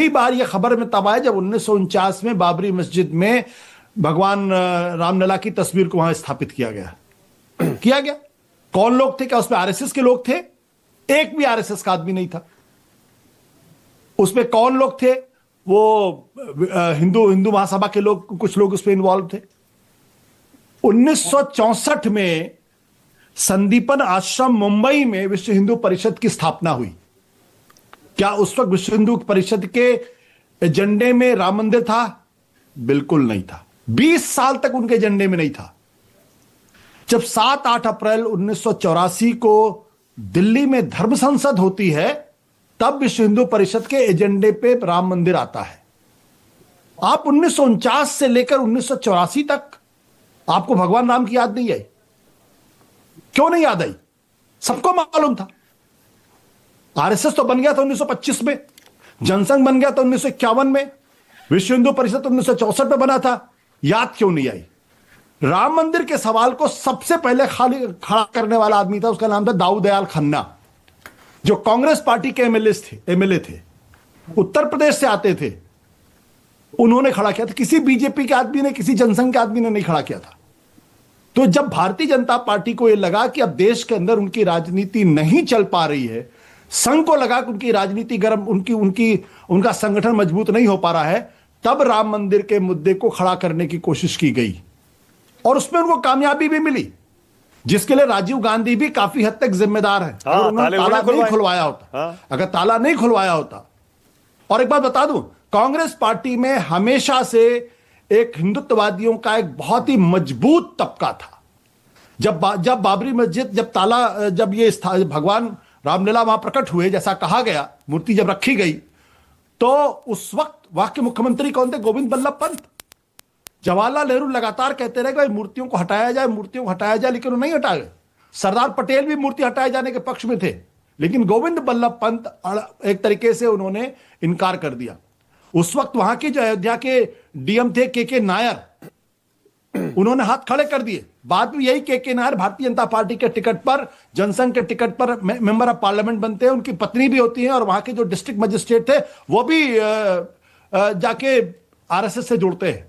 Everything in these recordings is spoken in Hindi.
पहली बार यह खबर में तब आया जब 1949 में बाबरी मस्जिद में भगवान रामलला की तस्वीर को वहां स्थापित किया गया। कौन लोग थे? क्या उसमें आरएसएस के लोग थे? एक भी आरएसएस का आदमी नहीं था उसमें। कौन लोग थे? वो हिंदू महासभा के लोग, कुछ लोग उसमें इन्वॉल्व थे। 1964 में संदीपन आश्रम मुंबई में विश्व हिंदू परिषद की स्थापना हुई। क्या उस वक्त विश्व हिंदू परिषद के एजेंडे में राम मंदिर था? बिल्कुल नहीं था। 20 साल तक उनके एजेंडे में नहीं था। जब 7-8 अप्रैल 1984 को दिल्ली में धर्म संसद होती है, तब विश्व हिंदू परिषद के एजेंडे पे राम मंदिर आता है। आप 1949 से लेकर 1984 तक आपको भगवान राम की याद नहीं आई? क्यों नहीं याद आई? सबको मालूम था। आरएसएस तो बन गया था 1925 में, जनसंघ बन गया था 1951 में, विश्व हिंदू परिषद 1964 में बना था। याद क्यों नहीं आई? राम मंदिर के सवाल को सबसे पहले खड़ा करने वाला आदमी था, उसका नाम था दाऊद दयाल खन्ना, जो कांग्रेस पार्टी के एमएलए थे, उत्तर प्रदेश से आते थे। उन्होंने खड़ा किया था। किसी बीजेपी के आदमी ने, किसी जनसंघ के आदमी ने नहीं खड़ा किया था। तो जब भारतीय जनता पार्टी को यह लगा कि अब देश के अंदर उनकी राजनीति नहीं चल पा रही है, संघ को लगा कि उनकी राजनीति गर्म, उनका संगठन मजबूत नहीं हो पा रहा है, तब राम मंदिर के मुद्दे को खड़ा करने की कोशिश की गई और उसमें उनको कामयाबी भी मिली, जिसके लिए राजीव गांधी भी काफी हद तक जिम्मेदार है। अगर उन्होंने ताला नहीं खुलवाया होता, अगर ताला नहीं खुलवाया होता। और एक बात बता दूं, कांग्रेस पार्टी में हमेशा से एक हिंदुत्ववादियों का एक बहुत ही मजबूत तबका था। जब बाबरी मस्जिद, जब ये भगवान रामलला वहां प्रकट हुए, जैसा कहा गया, मूर्ति जब रखी गई, तो उस वक्त वहां के मुख्यमंत्री कौन थे? गोविंद बल्लभ पंत। जवाहरलाल नेहरू लगातार कहते रहे कि भाई मूर्तियों को हटाया जाए, लेकिन वो नहीं हटा गए। सरदार पटेल भी मूर्ति हटाए जाने के पक्ष में थे, लेकिन गोविंद बल्लभ पंत एक तरीके से उन्होंने इनकार कर दिया। उस वक्त वहां के जो अयोध्या के डीएम थे के नायर, उन्होंने हाथ खड़े कर दिए। बाद में यही के नायर भारतीय जनता पार्टी के टिकट पर, जनसंघ के टिकट पर मेंबर ऑफ पार्लियामेंट बनते हैं। उनकी पत्नी भी होती है और वहां के जो डिस्ट्रिक्ट मजिस्ट्रेट थे वो भी जाके आरएसएस से जुड़ते हैं।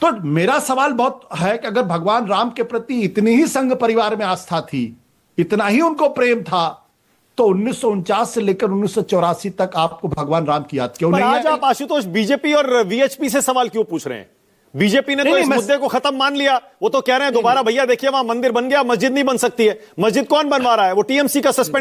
तो मेरा सवाल बहुत है कि अगर भगवान राम के प्रति इतनी ही संघ परिवार में आस्था थी, इतना ही उनको प्रेम था, तो 1949 से लेकर 1984 तक आपको भगवान राम की याद क्यों नहीं है? आज आप आशुतोष बीजेपी और वीएचपी से सवाल क्यों पूछ रहे हैं? बीजेपी ने तो इस मुद्दे को खत्म मान लिया। वो तो कह रहे हैं दोबारा, भैया देखिए वहां मंदिर बन गया, मस्जिद नहीं बन सकती है। मस्जिद कौन बनवा रहा है? वो टीएमसी का सस्पेंड